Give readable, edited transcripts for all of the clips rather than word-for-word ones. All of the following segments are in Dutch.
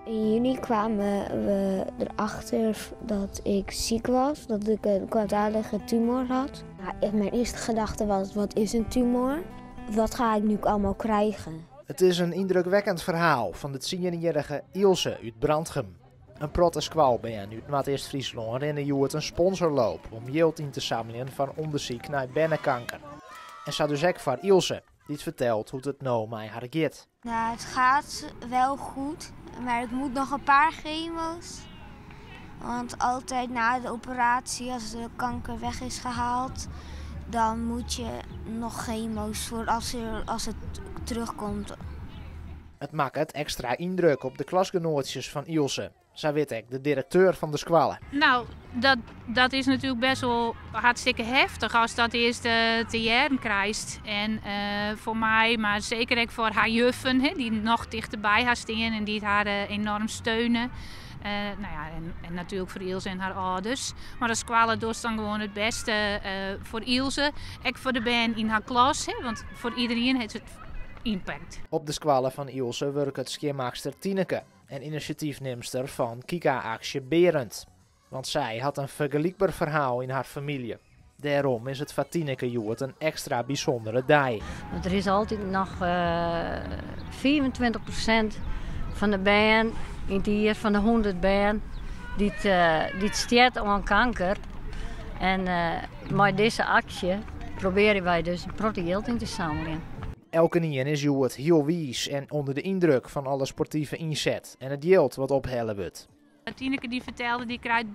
In juni kwamen we erachter dat ik ziek was, dat ik een kwaadaardige tumor had. Mijn eerste gedachte was, wat is een tumor? Wat ga ik nu allemaal krijgen? Het is een indrukwekkend verhaal van de 10-jarige Ilse uit Brandgem. Een proteskwalband uit Noord-Eerst-Friesland rennen joert een sponsorloop om geld in te zamelen van onderzoek naar bennenkanker. En zo dus ook voor Ilse, die het vertelt hoe het nou met haar gaat. Nou, het gaat wel goed, maar ik moet nog een paar chemo's. Want altijd na de operatie, als de kanker weg is gehaald, dan moet je nog chemo's voor als het terugkomt. Het maakt het extra indruk op de klasgenootjes van Ilse. Zo weet ik, de directeur van de squalle. Nou, dat is natuurlijk best wel hartstikke heftig als dat eerst te jaren krijgt. En voor mij, maar zeker ook voor haar juffen, die nog dichterbij haar staan en die haar enorm steunen. En natuurlijk voor Ilse en haar ouders. Maar de squalle doet dan gewoon het beste voor Ilse. Ook voor de band in haar klas, want voor iedereen heeft het impact. Op de squalle van Ilse werkt het scheermaakster Tineke en initiatiefnemster van Kika-actie Berend. Want zij had een vergelijkbaar verhaal in haar familie. Daarom is het voor Tineke Joert een extra bijzondere dag. Want er is altijd nog 24% van de band, in van de 100 band, die sterft aan kanker. En met deze actie proberen wij dus een prachtig geld in te zamelen. Elke nien is Joert heel wies en onder de indruk van alle sportieve inzet en het geld wat ophellen wordt. Tineke die vertelde, die krijgt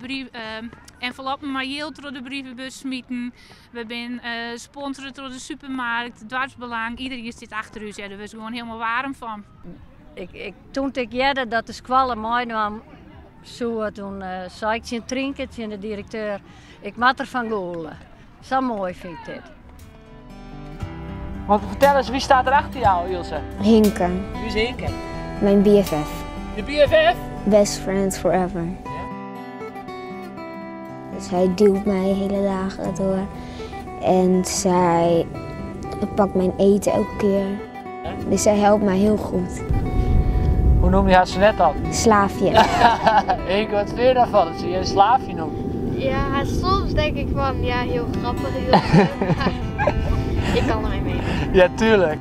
enveloppen maar geld door de brievenbus smieten. We zijn sponsoren door de supermarkt, dwarsbelang, iedereen zit achter u. Daar was gewoon helemaal warm van. Toen ik jette dat de squalle mooi kwam, toen zei ik zijn trinket en de directeur, ik mag ervan golen. Zo mooi vind ik dit. Want vertel eens, wie staat er achter jou, Ilse? Hinke, Wie is Hinke? mijn BFF. De BFF? Best friends forever. Ja. Dus hij duwt mij hele dagen door. En zij pakt mijn eten elke keer. Dus zij helpt mij heel goed. Hoe noem je haar zo net dan? Slaafje. Ik wat vind je daarvan dat ze je een slaafje noemt? Ja, soms denk ik van, ja, heel grappig. Heel ik kan ermee mee. Ja, tuurlijk.